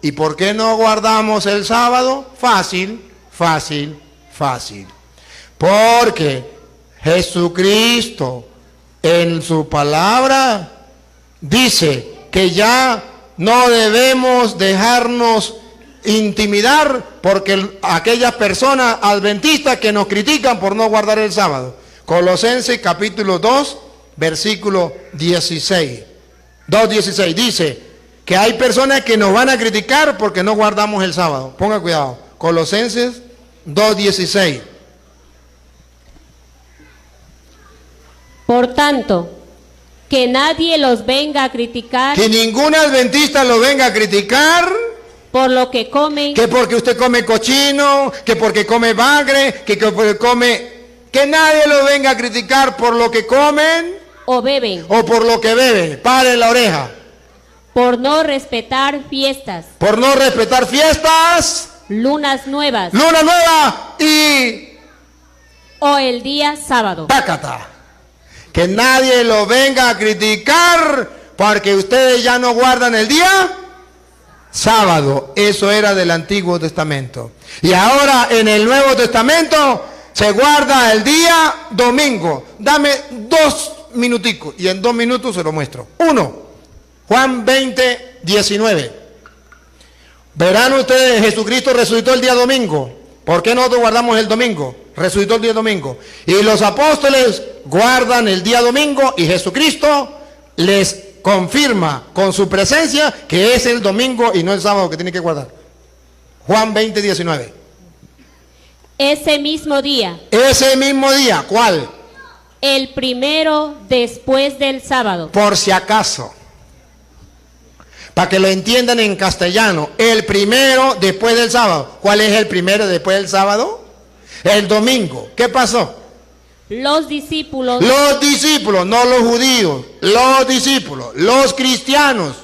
¿Y por qué no guardamos el sábado? Fácil, fácil, fácil. Porque Jesucristo en su palabra dice que ya no debemos dejarnos intimidar porque aquellas personas adventistas que nos critican por no guardar el sábado. Colosenses capítulo 2, versículo 16. 2:16 dice que hay personas que nos van a criticar porque no guardamos el sábado. Ponga cuidado. Colosenses 2:16. Por tanto, que nadie los venga a criticar. Que ningún adventista lo venga a criticar. Por lo que comen. Que porque usted come cochino, que porque come bagre, que porque come... Que nadie lo venga a criticar por lo que comen. O beben. O por lo que beben. Pare la oreja. Por no respetar fiestas. Por no respetar fiestas. Lunas nuevas. Luna nueva y... O el día sábado. Pácata. Que nadie lo venga a criticar porque ustedes ya no guardan el día sábado. Eso era del Antiguo Testamento. Y ahora en el Nuevo Testamento se guarda el día domingo. Dame 2 minuticos y en 2 minutos se lo muestro. 1, Juan 20, 19. Verán ustedes, Jesucristo resucitó el día domingo. ¿Por qué nosotros guardamos el domingo? Resucitó el día domingo. Y los apóstoles guardan el día domingo y Jesucristo les confirma con su presencia que es el domingo y no el sábado que tienen que guardar. Juan 20, 19. Ese mismo día. Ese mismo día, ¿cuál? El primero después del sábado. Por si acaso. Para que lo entiendan en castellano. El primero después del sábado. ¿Cuál es el primero después del sábado? El domingo. ¿Qué pasó? Los discípulos. Los discípulos, no los judíos. Los discípulos, los cristianos.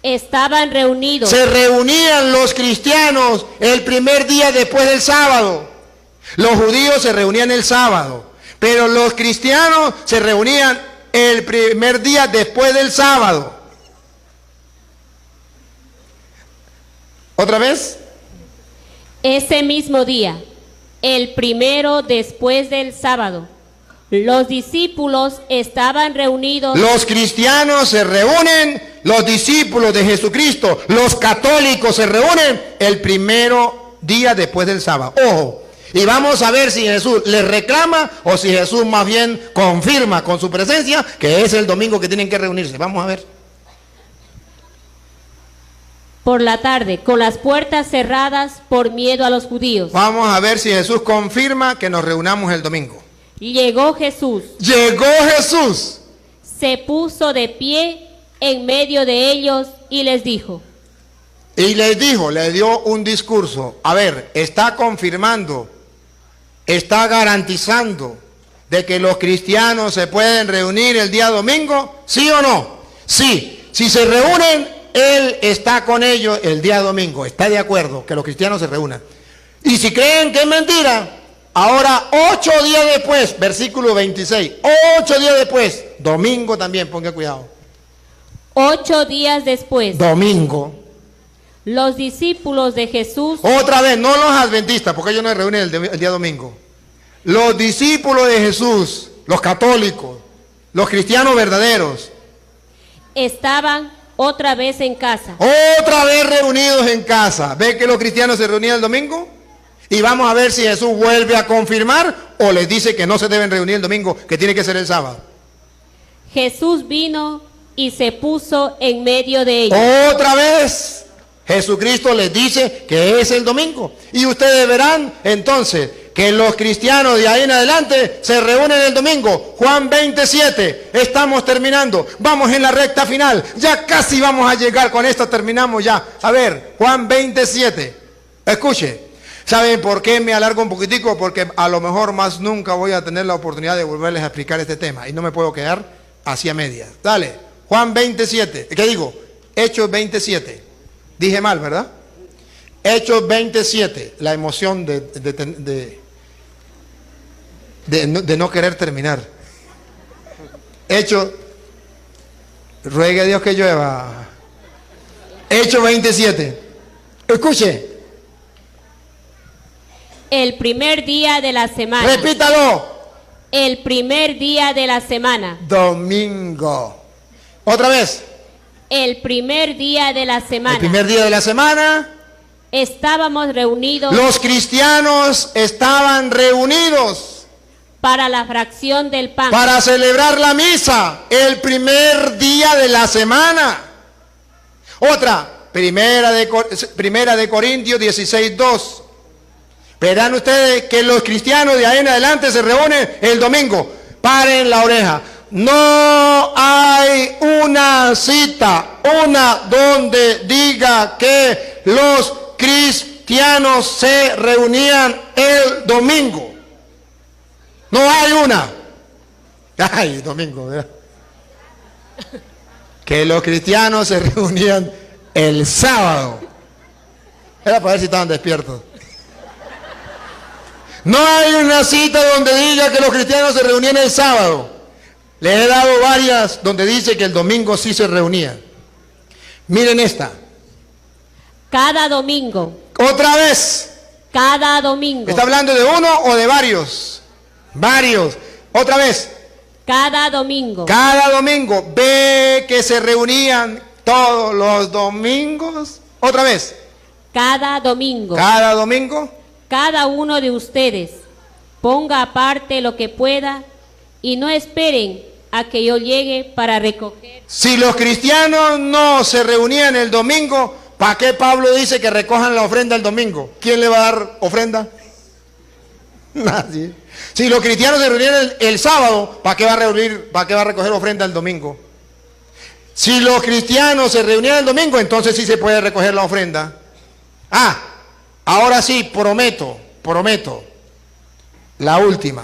Estaban reunidos. Se reunían los cristianos el primer día después del sábado. Los judíos se reunían el sábado. Pero los cristianos se reunían el primer día después del sábado. ¿Otra vez? Ese mismo día, el primero después del sábado, los discípulos estaban reunidos. Los cristianos se reúnen, los discípulos de Jesucristo, los católicos se reúnen el primero día después del sábado. Ojo, y vamos a ver si Jesús les reclama o si Jesús más bien confirma con su presencia que es el domingo que tienen que reunirse. Vamos a ver. Por la tarde, con las puertas cerradas por miedo a los judíos. Vamos a ver si Jesús confirma que nos reunamos el domingo. Llegó Jesús. Llegó Jesús. Se puso de pie en medio de ellos y les dijo. Y les dijo, le dio un discurso. A ver, está confirmando, está garantizando de que los cristianos se pueden reunir el día domingo, ¿sí o no? Sí, si se reúnen, Él está con ellos el día domingo, está de acuerdo que los cristianos se reúnan. Y si creen que es mentira, ahora 8 días después, versículo 26, 8 días después, domingo también, ponga cuidado. 8 días después, domingo, los discípulos de Jesús. Otra vez, no los adventistas, porque ellos no se reúnen el día domingo. Los discípulos de Jesús, los católicos, los cristianos verdaderos, estaban otra vez en casa. Otra vez reunidos en casa. ¿Ve que los cristianos se reunían el domingo? Y vamos a ver si Jesús vuelve a confirmar o les dice que no se deben reunir el domingo, que tiene que ser el sábado. Jesús vino y se puso en medio de ellos. Otra vez Jesucristo les dice que es el domingo. Y ustedes verán entonces que los cristianos de ahí en adelante se reúnen el domingo. Juan 27, estamos terminando, vamos en la recta final, ya casi vamos a llegar, con esto terminamos ya. A ver, Juan 27, escuche, ¿saben por qué me alargo un poquitico? Porque a lo mejor más nunca voy a tener la oportunidad de volverles a explicar este tema y no me puedo quedar hacia medias. Dale, Juan 27, ¿qué digo? Hechos 27, dije mal, ¿verdad? Hechos 27, la emoción de no querer terminar. Hechos, ruegue a Dios que llueva. Hechos 27. Escuche, El primer día de la semana. repítalo. El primer día de la semana. Domingo. Otra vez. El primer día de la semana. El primer día de la semana. Estábamos reunidos Los cristianos estaban reunidos para la fracción del pan. para celebrar la misa. El primer día de la semana. Otra. Primera de Corintios 16:2. Verán ustedes que los cristianos de ahí en adelante se reúnen el domingo. Paren la oreja. No hay una cita, donde diga que los cristianos se reunían el domingo. No hay una. Ay, domingo, ¿verdad? Que los cristianos se reunían el sábado. Era para ver si estaban despiertos. No hay una cita donde diga que los cristianos se reunían el sábado. Les he dado varias donde dice que el domingo sí se reunían. Miren esta. Cada domingo. Otra vez. Cada domingo. ¿Está hablando de uno o de varios? Varios. Otra vez. Cada domingo. Cada domingo. Ve que se reunían todos los domingos. Otra vez. Cada domingo. Cada domingo. Cada uno de ustedes ponga aparte lo que pueda y no esperen a que yo llegue para recoger. Si los cristianos no se reunían el domingo, ¿para qué Pablo dice que recojan la ofrenda el domingo? ¿Quién le va a dar ofrenda? Nadie. Si los cristianos se reunían el sábado, ¿para qué va a recoger ofrenda el domingo? Si los cristianos se reunían el domingo, entonces sí se puede recoger la ofrenda. Ahora sí, prometo, la última.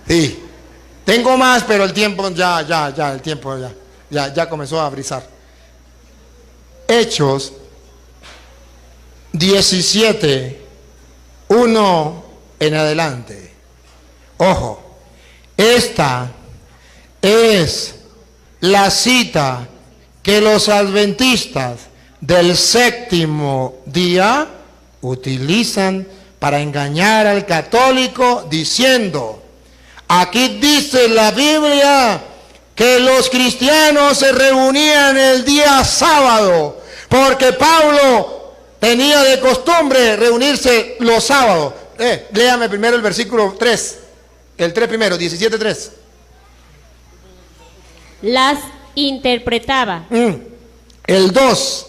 Sí, tengo más, pero el tiempo ya comenzó a brisar. Hechos 17, 1 en adelante. Ojo, esta es la cita que los adventistas del séptimo día utilizan para engañar al católico diciendo: aquí dice la Biblia que los cristianos se reunían el día sábado, porque Pablo tenía de costumbre reunirse los sábados. Léame primero el versículo 3, el 3 primero, 17:3. Las interpretaba. El 2.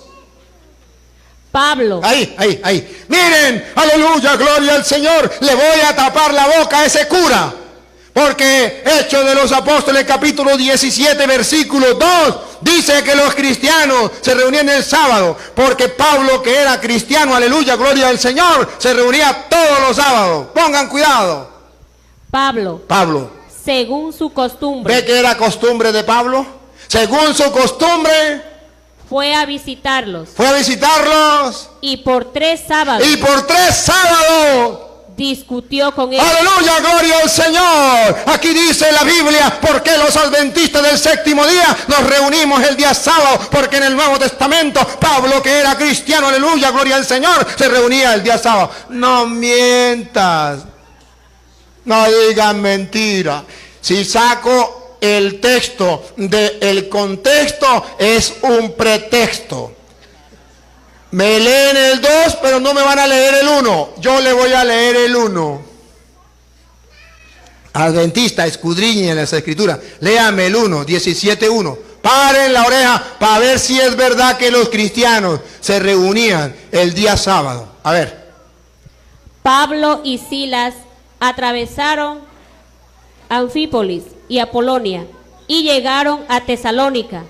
Pablo. Ahí. Miren, aleluya, gloria al Señor. Le voy a tapar la boca a ese cura. Porque Hechos de los Apóstoles capítulo 17 versículo 2 dice que los cristianos se reunían el sábado. Porque Pablo, que era cristiano, aleluya, gloria al Señor, se reunía todos los sábados. Pongan cuidado. Pablo. Según su costumbre. ¿Ve que era costumbre de Pablo? Según su costumbre. Fue a visitarlos. Y por 3 sábados. Discutió con ellos. Aleluya, gloria al Señor. Aquí dice la Biblia, ¿por qué los adventistas del séptimo día nos reunimos el día sábado? Porque en el Nuevo Testamento, Pablo, que era cristiano, aleluya, gloria al Señor, se reunía el día sábado. No mientas. No digan mentira. Si saco el texto del contexto, es un pretexto. Me leen el 2, pero no me van a leer el 1. Yo le voy a leer el 1. Adventista, escudriñen las escrituras. Léame el 1, 17:1. Paren la oreja para ver si es verdad que los cristianos se reunían el día sábado. A ver. Pablo y Silas atravesaron Anfípolis y Apolonia y llegaron a Tesalónica.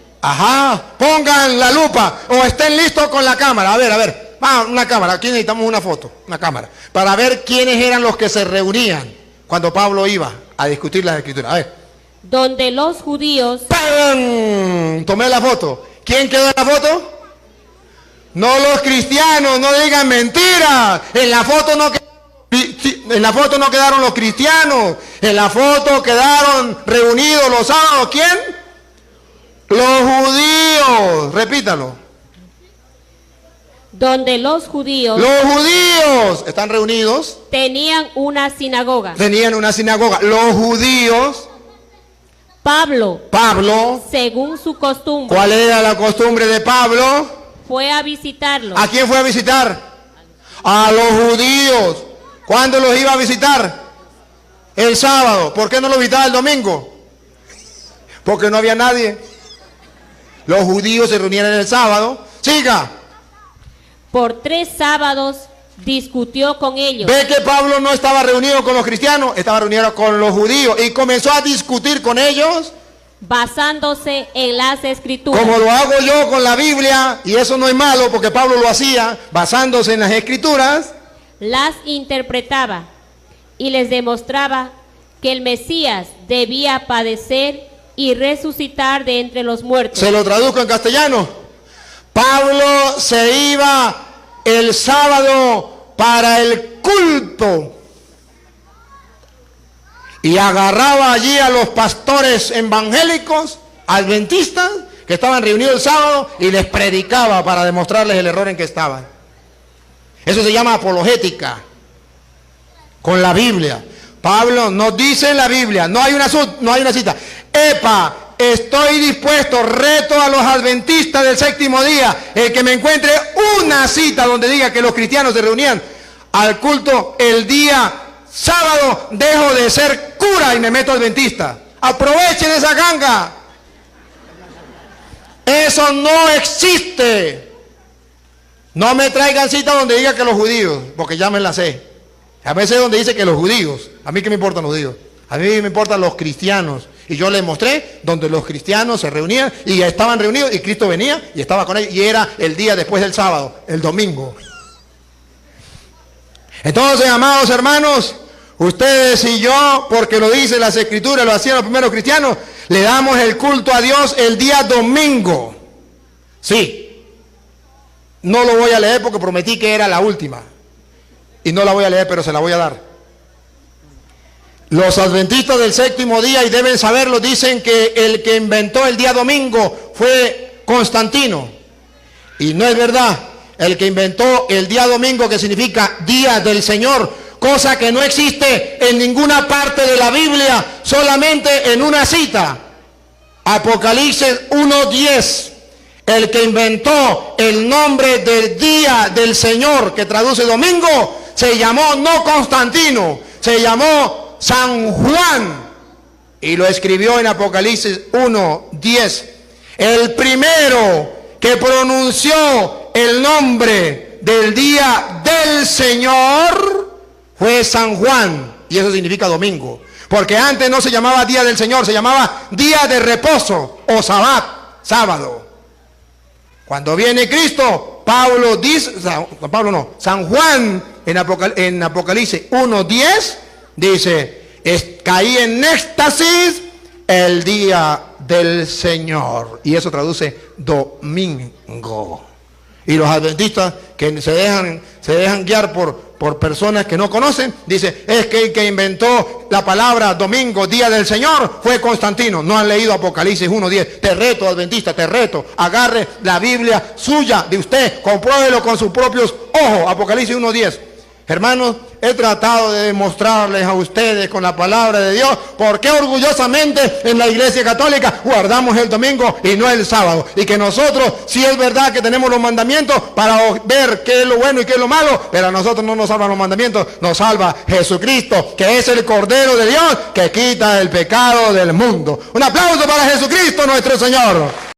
Pongan la lupa o estén listos con la cámara. A ver, una cámara, aquí necesitamos una foto, una cámara, para ver quiénes eran los que se reunían cuando Pablo iba a discutir las escrituras. A ver. Donde los judíos... ¡Pam! Tomé la foto. ¿Quién quedó en la foto? No los cristianos, no digan mentiras. En la foto no quedaron los cristianos, en la foto quedaron reunidos los sábados. ¿Quién? Los judíos. Repítalo. donde los judíos están reunidos, tenían una sinagoga. tenían una sinagoga. Los judíos, Pablo, Pablo, según su costumbre, ¿cuál era la costumbre de Pablo? fue a visitarlos. ¿A quién fue a visitar? A los judíos. ¿Cuándo los iba a visitar? El sábado. ¿Por qué no los visitaba el domingo? Porque no había nadie. Los judíos se reunían el sábado. Siga. Por 3 sábados discutió con ellos. Ve que Pablo no estaba reunido con los cristianos, estaba reunido con los judíos y comenzó a discutir con ellos, basándose en las escrituras. como lo hago yo con la Biblia, y eso no es malo porque Pablo lo hacía basándose en las escrituras. Las interpretaba y les demostraba que el Mesías debía padecer y resucitar de entre los muertos. Se lo traduzco en castellano. Pablo se iba el sábado para el culto y agarraba allí a los pastores evangélicos, adventistas, que estaban reunidos el sábado, y les predicaba para demostrarles el error en que estaban. Eso se llama apologética con la Biblia. Pablo nos dice en la Biblia, no hay una cita. Epa, estoy dispuesto, reto a los adventistas del séptimo día, el que me encuentre una cita donde diga que los cristianos se reunían al culto el día sábado, dejo de ser cura y me meto adventista. Aprovechen esa ganga. Eso no existe. No me traigan cita donde diga que los judíos, porque ya me la sé. A veces donde dice que los judíos, a mí qué me importan los judíos, a mí me importan los cristianos. Y yo les mostré donde los cristianos se reunían y estaban reunidos y Cristo venía y estaba con ellos, y era el día después del sábado, el domingo. Entonces, amados hermanos, ustedes y yo, porque lo dicen las escrituras, lo hacían los primeros cristianos, le damos el culto a Dios el día domingo. Sí. No lo voy a leer porque prometí que era la última. Y no la voy a leer, pero se la voy a dar. Los adventistas del séptimo día, y deben saberlo, dicen que el que inventó el día domingo fue Constantino. Y no es verdad. El que inventó el día domingo, que significa día del Señor, cosa que no existe en ninguna parte de la Biblia, solamente en una cita. Apocalipsis 1:10. El que inventó el nombre del día del Señor, que traduce domingo, se llamó no Constantino, se llamó San Juan, y lo escribió en Apocalipsis 1:10. El primero que pronunció el nombre del día del Señor fue San Juan, y eso significa domingo, porque antes no se llamaba día del Señor, se llamaba día de reposo o sabbat, sábado. Cuando viene Cristo, Pablo dice, San Juan en Apocalipsis 1:10 dice, caí en éxtasis el día del Señor. Y eso traduce domingo. Y los adventistas que se dejan guiar por personas que no conocen, dice, es que el que inventó la palabra domingo, día del Señor, fue Constantino. No han leído Apocalipsis 1:10. Te reto, adventista, te reto. Agarre la Biblia suya de usted, compruébelo con sus propios ojos. Apocalipsis 1:10. Hermanos, he tratado de demostrarles a ustedes con la palabra de Dios por qué orgullosamente en la Iglesia Católica guardamos el domingo y no el sábado. Y que nosotros, sí es verdad que tenemos los mandamientos para ver qué es lo bueno y qué es lo malo, pero a nosotros no nos salvan los mandamientos, nos salva Jesucristo, que es el Cordero de Dios que quita el pecado del mundo. Un aplauso para Jesucristo nuestro Señor.